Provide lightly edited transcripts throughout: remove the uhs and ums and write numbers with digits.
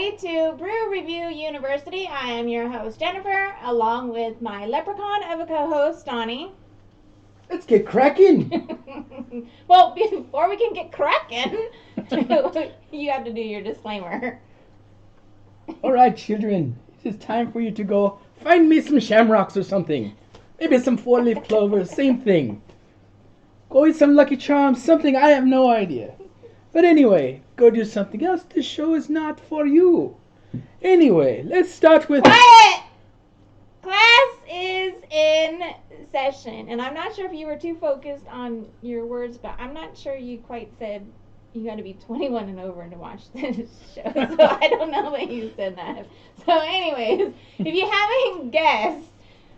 everybody, to Brew Review University. I am your host, Jennifer, along with my leprechaun of a co-host, Donnie. Let's get cracking! Well, before we can get cracking, you have to do your disclaimer. Alright, children, it is time for you to go find me some shamrocks or something. Maybe some four-leaf clover, same thing. Go eat some Lucky Charms, something, I have no idea. But anyway, go do something else. This show is not for you. Anyway, let's start with... Quiet! Class is in session. And I'm not sure if you were too focused on your words, but I'm not sure you quite said you got to be 21 and over to watch this show. So I don't know that you said that. So anyways, if you haven't guessed,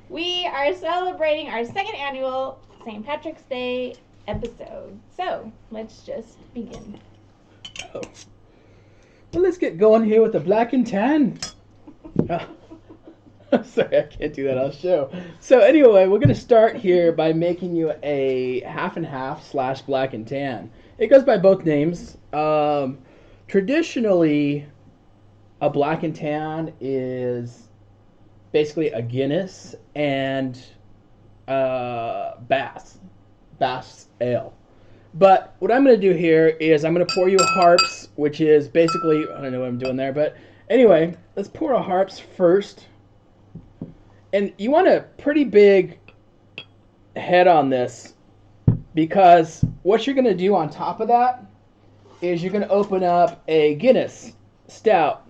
we are celebrating our second annual St. Patrick's Day episode. So let's just begin. Oh. Well, let's get going here with the black and tan. Sorry, I can't do that on the show. So anyway, we're going to start here by making you a half and half / black and tan. It goes by both names. Traditionally, a black and tan is basically a Guinness and Bass Ale. But what I'm going to do here is I'm going to pour you a Harps, which is basically, I don't know what I'm doing there, but anyway, let's pour a Harps first. And you want a pretty big head on this, because what you're going to do on top of that is you're going to open up a Guinness Stout.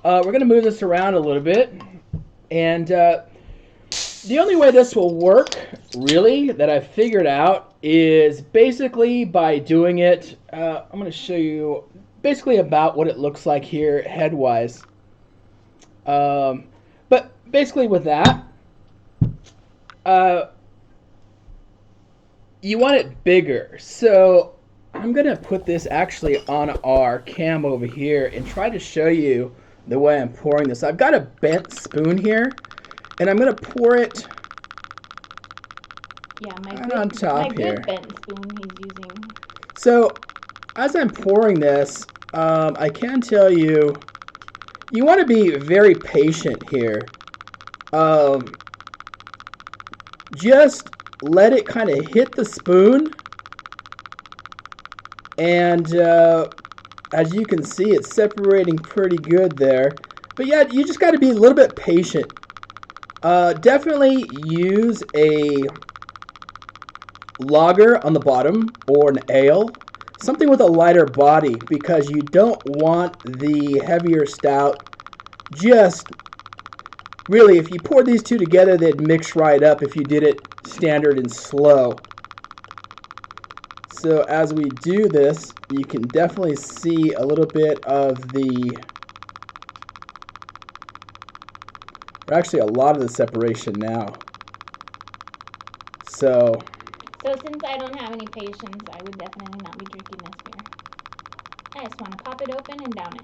We're going to move this around a little bit, and the only way this will work, really, that I've figured out is basically by doing it. I'm going to show you basically about what it looks like here head-wise. But basically with that, you want it bigger. So I'm going to put this actually on our cam over here and try to show you the way I'm pouring this. I've got a bent spoon here, and I'm going to pour it on top here. Good bent spoon he's using. So as I'm pouring this, I can tell you, you want to be very patient here. Just let it kind of hit the spoon, and as you can see, it's separating pretty good there. But yeah, you just got to be a little bit patient. Definitely use a lager on the bottom or an ale, something with a lighter body, because you don't want the heavier stout. Just really, if you pour these two together, they'd mix right up if you did it standard and slow. So as we do this, you can definitely see a little bit of actually a lot of the separation now. So since I don't have any patience, I would definitely not be drinking this beer. I just want to pop it open and down it.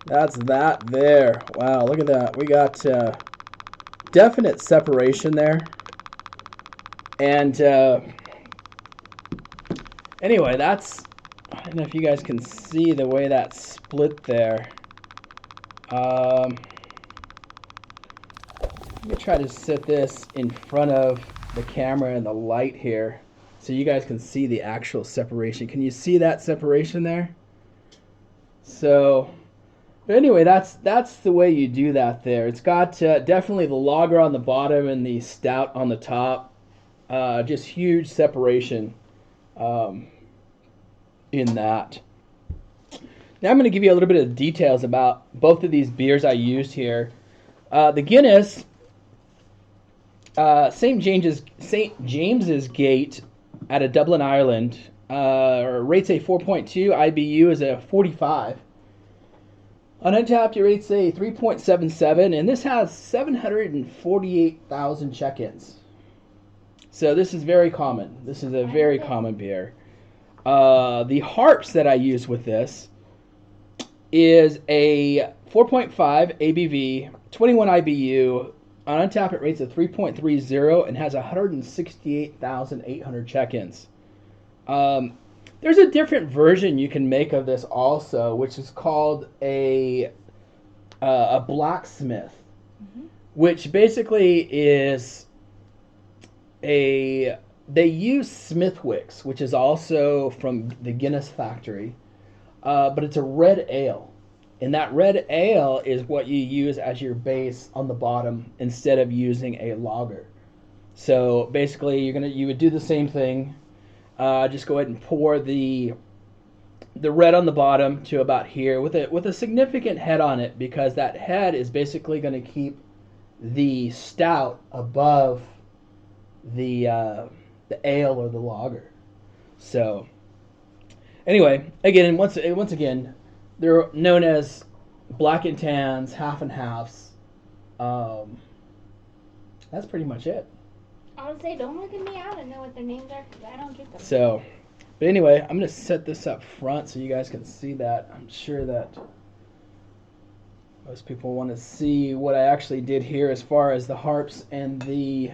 That's that there. Wow, look at that. We got definite separation there. And anyway, that's, I don't know if you guys can see the way that's split there. Let me try to set this in front of the camera and the light here so you guys can see the actual separation. Can you see that separation there? So but anyway, that's the way you do that there. It's got definitely the lager on the bottom and the stout on the top. Just huge separation in that. Now I'm going to give you a little bit of details about both of these beers I used here. The Guinness, St. James's Gate out of Dublin, Ireland, rates a 4.2. IBU is a 45. On Untapped, it rates a 3.77, and this has 748,000 check-ins. So this is very common. This is a very common beer. The Harps that I use with this is a 4.5 ABV, 21 IBU. On Untapped, it rates a 3.30 and has 168,800 check-ins. There's a different version you can make of this also, which is called a blacksmith, which basically is they use Smithwick's, which is also from the Guinness factory, but it's a red ale. And that red ale is what you use as your base on the bottom instead of using a lager. So basically, you would do the same thing. Just go ahead and pour the red on the bottom to about here with a significant head on it, because that head is basically going to keep the stout above the ale or the lager. So anyway, once again, they're known as black and tans, half and halves. That's pretty much it. I would say, don't look at me out and know what their names are, because I don't get them. So, but anyway, I'm going to set this up front so you guys can see that. I'm sure that most people want to see what I actually did here as far as the harps and the...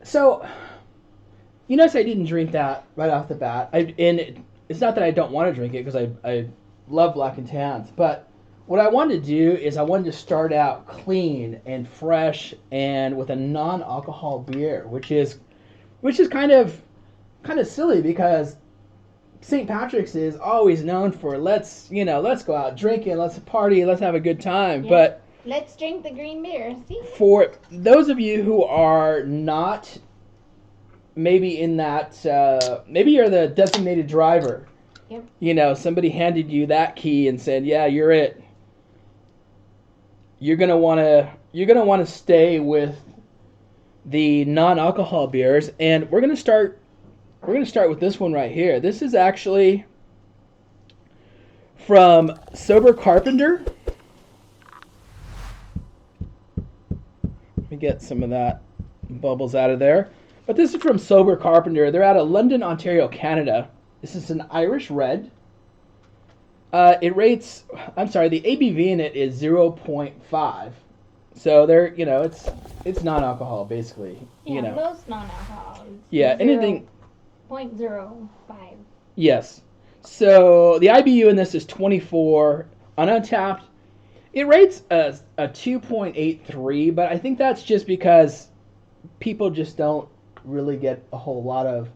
So, you notice I didn't drink that right off the bat. It's not that I don't want to drink it, because I love black and tans, but what I wanted to do is I wanted to start out clean and fresh and with a non-alcohol beer, which is kind of silly, because St. Patrick's is always known for let's go out drinking, let's party, let's have a good time. Yeah. But let's drink the green beer. See? For those of you who are not maybe in that, maybe you're the designated driver. Yep. Somebody handed you that key and said, "Yeah, you're it." You're gonna wanna stay with the non-alcohol beers, and we're gonna start with this one right here. This is actually from Sober Carpenter. Let me get some of that bubbles out of there. But this is from Sober Carpenter. They're out of London, Ontario, Canada. This is an Irish red. The ABV in it is 0.5. So they're, it's non-alcohol basically. Yeah, most non-alcohol. Yeah, anything 0.05. Yes. So the IBU in this is 24. On Untapped, it rates a 2.83, but I think that's just because people just don't really get a whole lot of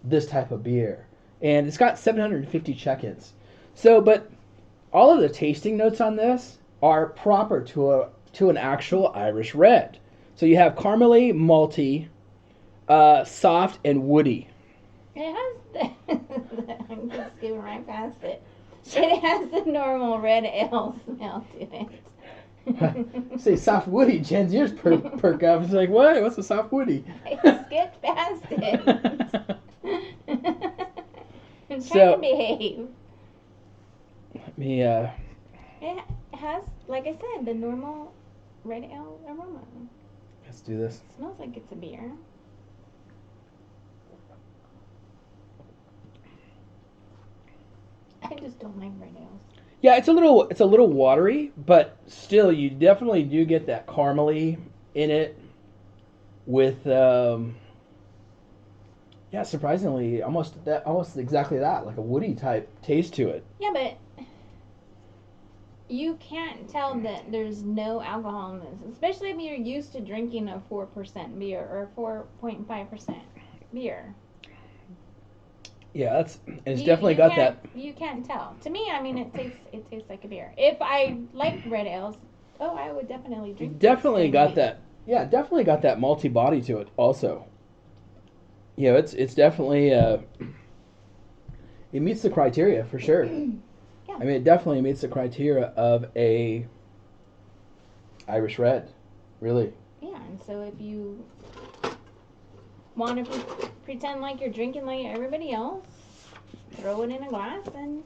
this type of beer. And it's got 750 check-ins. So, but all of the tasting notes on this are proper to an actual Irish red. So you have caramely, malty, soft, and woody. It has I'm just skipping right past it. It has the normal red ale smell to it. Say soft woody, Jen's ears perk up. It's like, what? What's a soft woody? I skipped past it. I'm trying to behave. Let me, It has, like I said, the normal red ale aroma. Let's do this. It smells like it's a beer. I just don't like red ales. Yeah, it's a little watery, but still, you definitely do get that caramely in it. With surprisingly, almost exactly that, like a woody type taste to it. Yeah, but you can't tell that there's no alcohol in this, especially if you're used to drinking a 4% beer or 4.5% beer. Yeah, it's definitely got that. You can't tell. To me, I mean, it tastes like a beer. If I like red ales, I would definitely drink. You definitely got that. Yeah, definitely got that malty body to it. Also, it's definitely it meets the criteria for sure. Yeah. I mean, it definitely meets the criteria of a Irish red, really. Yeah, and so if you want to pretend like you're drinking like everybody else, throw it in a glass and...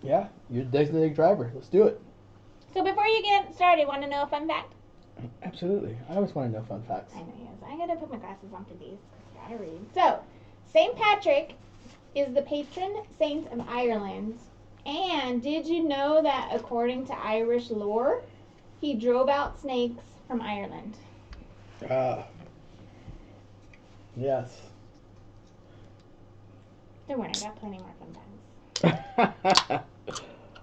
Yeah, you're the designated driver. Let's do it. So before you get started, want to know a fun fact? Absolutely. I always want to know fun facts. I know, yes. I gotta put my glasses on for these. Gotta read. So, St. Patrick is the patron saint of Ireland. And did you know that according to Irish lore, He drove out snakes from Ireland. Yes. Don't worry, I got plenty more fun times.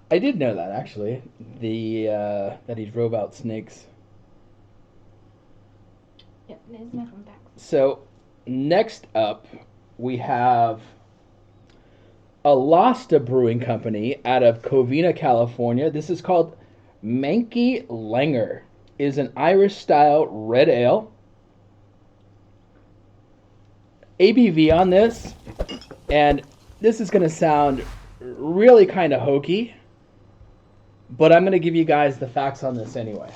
I did know that actually. That he drove out snakes. Yep, there's my fun facts. So next up we have Alasta Brewing Company out of Covina, California. This is called Manky Langer. It is an Irish style red ale. ABV on this, and this is going to sound really kind of hokey, but I'm going to give you guys the facts on this anyway.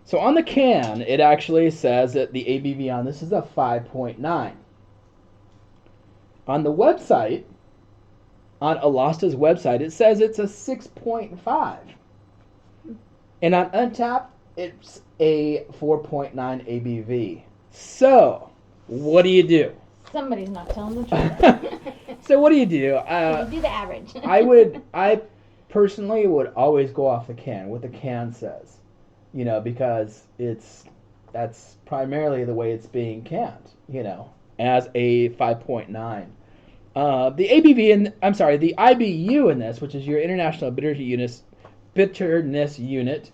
So on the can, it actually says that the ABV on this is a 5.9. On the website, on Alasta's website, it says it's a 6.5. And on Untapped, it's a 4.9 ABV. So, what do you do? Somebody's not telling the truth. So what do you do? You do the average. I personally would always go off the can, what the can says. Because that's primarily the way it's being canned, as a 5.9. The IBU in this, which is your International Bitterness Unit,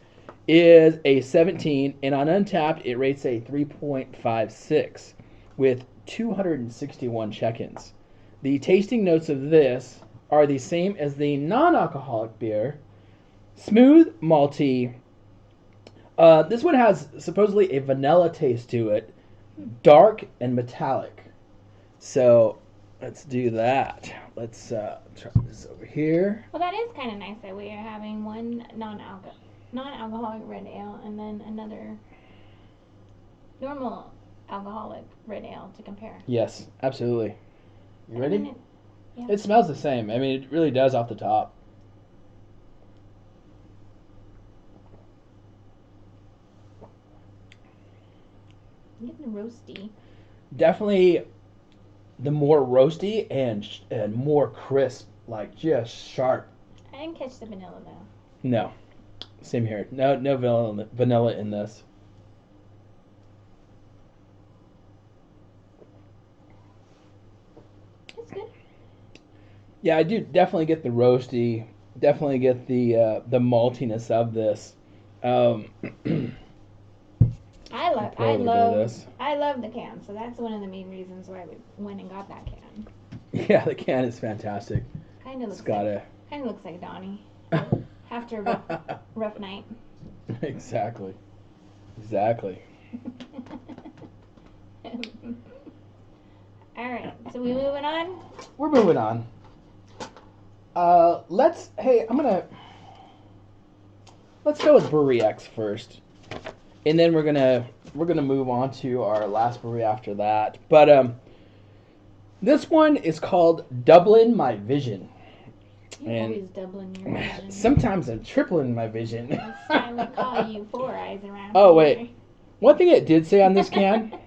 is a 17, and on Untapped it rates a 3.56 with 261 check-ins. The tasting notes of this are the same as the non-alcoholic beer. Smooth, malty. This one has supposedly a vanilla taste to it, dark and metallic. So let's do that. Let's try this over here. Well, that is kind of nice that we are having one non-alcoholic red ale and then another normal alcoholic red ale to compare. Yes, absolutely. You ready? Yeah. It smells the same. I mean, it really does off the top. I'm getting roasty. Definitely the more roasty and more crisp, like just sharp. I didn't catch the vanilla though. No. Same here. No vanilla in this. It's good. Yeah, I do definitely get the roasty. Definitely get the maltiness of this. I love the can, so that's one of the main reasons why we went and got that can. Yeah, the can is fantastic. Kind of looks like Donnie after a rough night. Exactly. All right, so we moving on? We're moving on. Let's go with Brewery X first, and then we're gonna move on to our last brewery after that. But this one is called Doubling My Vision. You're always doubling your vision. Sometimes I'm tripling my vision. That's why we call you Four Eyes around Oh, here. wait. One thing it did say on this can.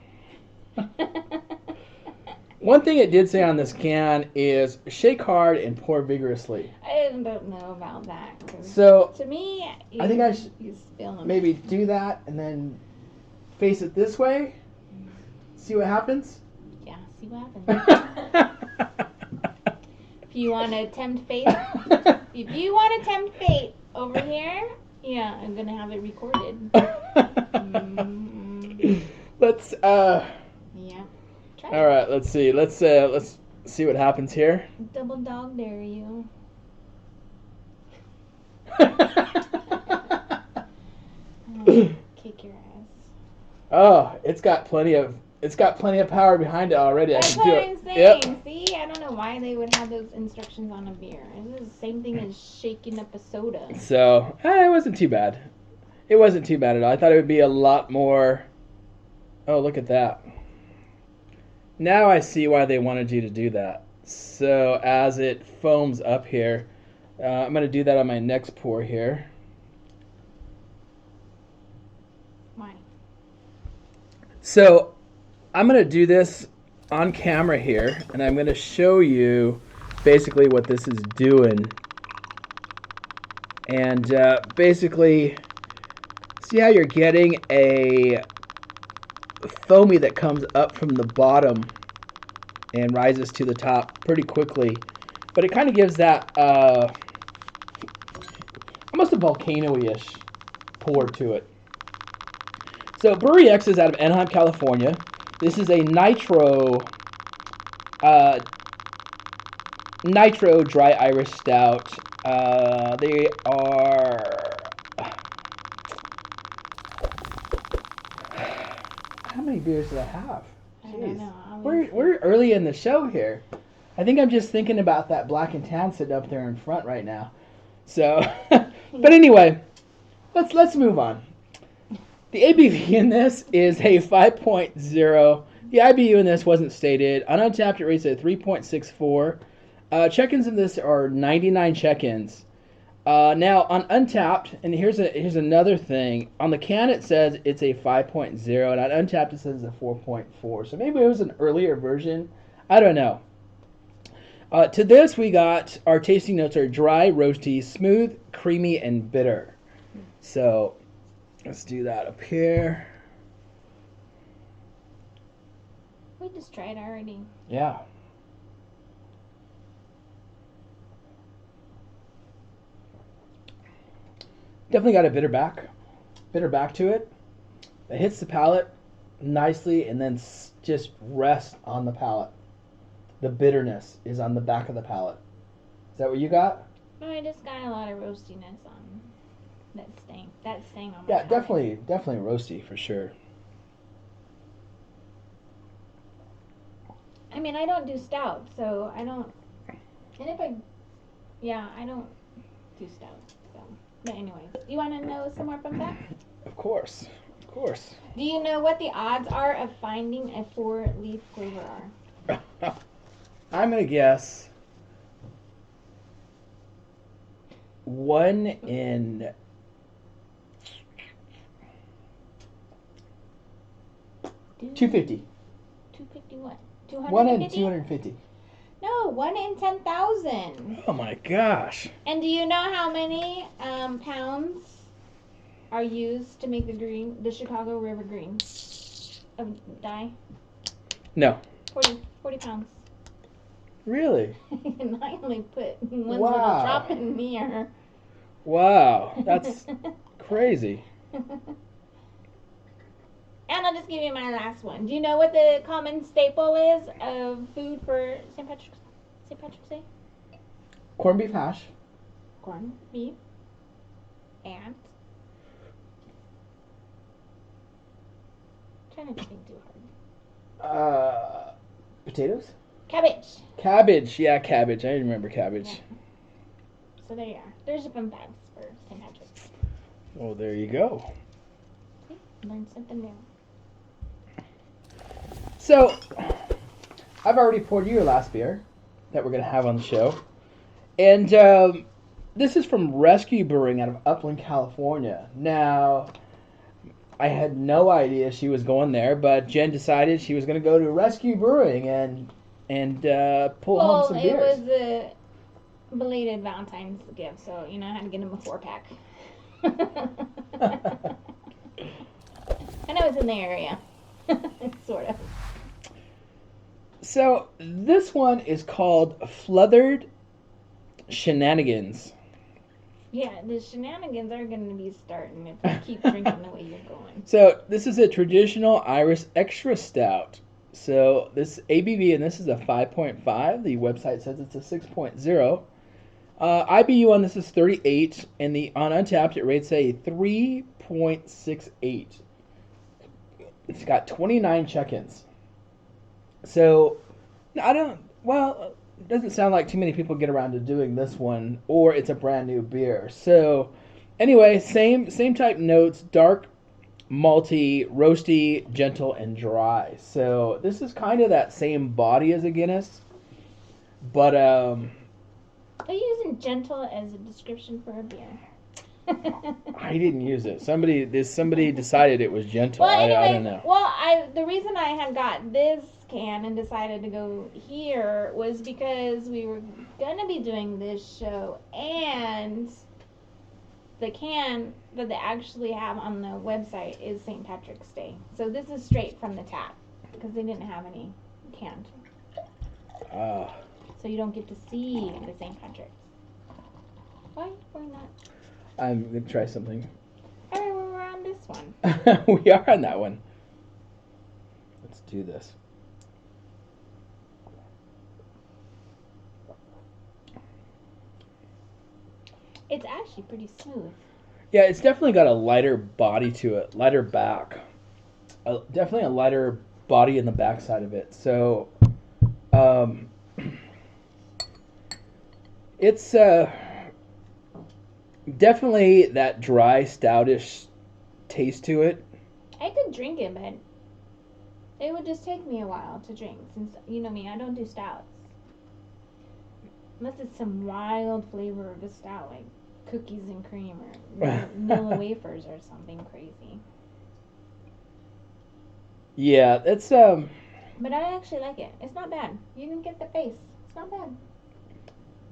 One thing it did say on this can is shake hard and pour vigorously. I don't know about that. So to me, I think I should them. maybe do that and then face it this way. See what happens. Yeah, see what happens. If you want to tempt fate, over here, yeah, I'm gonna have it recorded. Let's Yeah. All right, let's see. Let's see what happens here. Double dog dare you. Kick your ass. Oh, it's got plenty of power behind it already. That's I can do what it. I'm saying. Yep. See, I don't know why they would have those instructions on a beer. This is the same thing as shaking up a soda. So, it wasn't too bad. It wasn't too bad at all. I thought it would be a lot more. Oh, look at that. Now I see why they wanted you to do that. So as it foams up here, I'm going to do that on my next pour here. Why? So I'm going to do this on camera here, and I'm going to show you basically what this is doing And basically, see how you're getting a foamy that comes up from the bottom and rises to the top pretty quickly. But it kind of gives that almost a volcano-ish pour to it. So Brewery X is out of Anaheim, California. This is a nitro dry Irish stout. They are... How many beers do I have? I don't know. We're early in the show here. I think I'm just thinking about that Black and Tan sitting up there in front right now. So, but anyway, let's move on. The ABV in this is a 5.0. The IBU in this wasn't stated. On Untapped, it rates at 3.64. Check-ins in this are 99 check-ins. Now on Untapped, and here's another thing. On the can it says it's a 5.0, and on Untapped it says it's a 4.4. So maybe it was an earlier version. I don't know. To this we got our tasting notes are dry, roasty, smooth, creamy, and bitter. So let's do that up here. We just tried already. Yeah. Definitely got a bitter back to it. It hits the palate nicely and then just rests on the palate. The bitterness is on the back of the palate. Is that what you got? Oh, I just got a lot of roastiness on that stain. That stain on my Yeah, palate. definitely roasty for sure. I mean, I don't do stout, so I don't. And if I don't do stout. So, but anyways, do you want to know some more from that? Of course. Do you know what the odds are of finding a 4-leaf clover are? I'm gonna guess 1 in 250. 250 what? 1 in 250? 250. No, 1 in 10,000. Oh my gosh. And do you know how many pounds are used to make the Chicago River Green of dye? No. 40 pounds. Really? And I only put one Wow. little drop in here. Wow, that's crazy. And I'll just give you my last one. Do you know what the common staple is of food for St. Patrick's Day? Corned beef hash. Corned beef. And trying not to think too hard. Potatoes? Cabbage. Cabbage. Yeah, cabbage. I remember cabbage. Yeah. So there you are. There's your fun facts for St. Patrick's. Well, there you go. See? Learn something new. So, I've already poured you your last beer that we're going to have on the show. And this is from Rescue Brewing out of Upland, California. Now, I had no idea she was going there, but Jen decided she was going to go to Rescue Brewing and pull home some beers. Well, it was a belated Valentine's gift, so, I had to get him a 4-pack. And I was in the area. Sort of. So, this one is called Fluttered Shenanigans. Yeah, the shenanigans are going to be starting if you keep drinking the way you're going. So, this is a traditional Irish extra stout. So, this ABV, and this is a 5.5. The website says it's a 6.0. IBU on this is 38, and on Untapped it rates a 3.68. It's got 29 check-ins. So, it doesn't sound like too many people get around to doing this one, or it's a brand new beer. So, anyway, same type notes, dark, malty, roasty, gentle, and dry. So, this is kind of that same body as a Guinness, but Are you using gentle as a description for a beer? I didn't use it. Somebody decided it was gentle. Well, anyway, I don't know. Well, the reason I had got this can and decided to go here was because we were gonna be doing this show, and the can that they actually have on the website is St. Patrick's Day. So this is straight from the tap because they didn't have any canned. Ah. So you don't get to see the St. Patrick's. Why not? I'm going to try something. Alright, we're on this one. We are on that one. Let's do this. It's actually pretty smooth. Yeah, it's definitely got a lighter body to it, lighter back. Definitely a lighter body in the backside of it. So, it's definitely that dry, stoutish taste to it. I could drink it, but it would just take me a while to drink since, you know me, I don't do stouts. Unless it's some wild flavor of a stout, like cookies and cream or vanilla wafers or something crazy. Yeah, it's But I actually like it. It's not bad. You can get the face. It's not bad.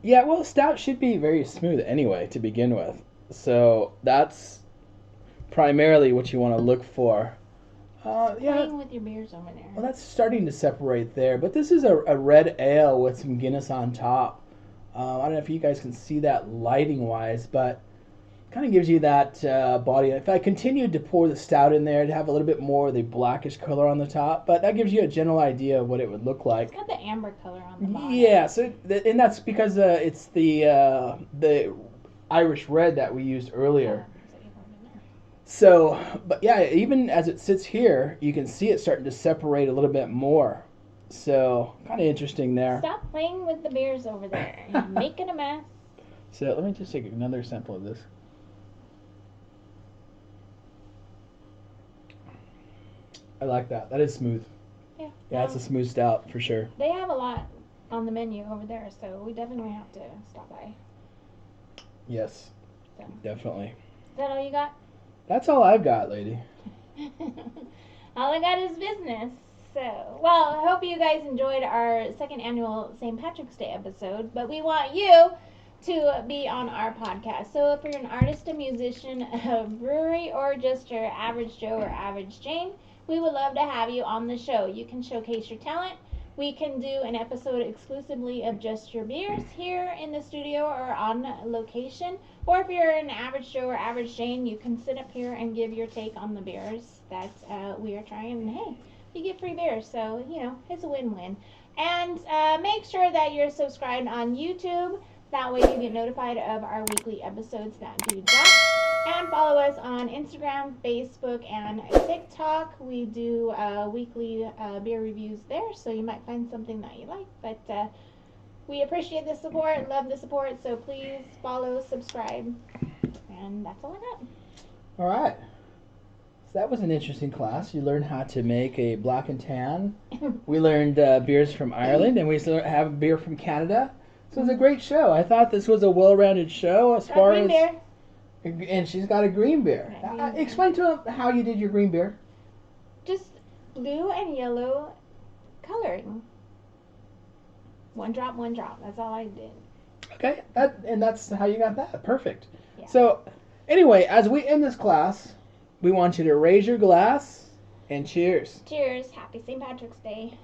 Yeah, well, stout should be very smooth anyway to begin with. So that's primarily what you want to look for. Yeah. Playing with your beers over there. Well, that's starting to separate there. But this is a red ale with some Guinness on top. I don't know if you guys can see that lighting-wise, but kind of gives you that body. If I continued to pour the stout in there, it'd have a little bit more of the blackish color on the top. But that gives you a general idea of what it would look like. It's got the amber color on the bottom. Yeah, so and that's because it's the Irish red that we used earlier. So, but yeah, even as it sits here, you can see it starting to separate a little bit more. So, kind of interesting there. Stop playing with the beers over there. You're making a mess. So, let me just take another sample of this. I like that. That is smooth. Yeah. Yeah, it's a smooth stout for sure. They have a lot on the menu over there, so we definitely have to stop by. Yes, So. definitely. Is that all you got? That's all I've got, lady. All I got is business. So, well, I hope you guys enjoyed our second annual St. Patrick's Day episode, but we want you to be on our podcast. So if you're an artist, a musician, a brewery, or just your average Joe or average Jane, we would love to have you on the show. You can showcase your talent. We can do an episode exclusively of just your beers here in the studio or on location. Or if you're an average Joe or average Jane, you can sit up here and give your take on the beers that we are trying. And hey, you get free beers, so, you know, it's a win-win. And make sure that you're subscribed on YouTube. That way you get notified of our weekly episodes that do drop. And follow us on Instagram, Facebook, and TikTok. We do weekly beer reviews there, so you might find something that you like. But we appreciate the support, love the support, so please follow, subscribe. And that's all I got. All right. So that was an interesting class. You learned how to make a black and tan. We learned beers from Ireland, and we have beer from Canada. So it was a great show. I thought this was a well-rounded show as far as... beer. And she's got a green beer. Explain to them how you did your green beer. Just blue and yellow coloring. One drop, one drop. That's all I did. Okay, that's how you got that. Perfect. Yeah. So, anyway, as we end this class, we want you to raise your glass and cheers. Cheers. Happy St. Patrick's Day.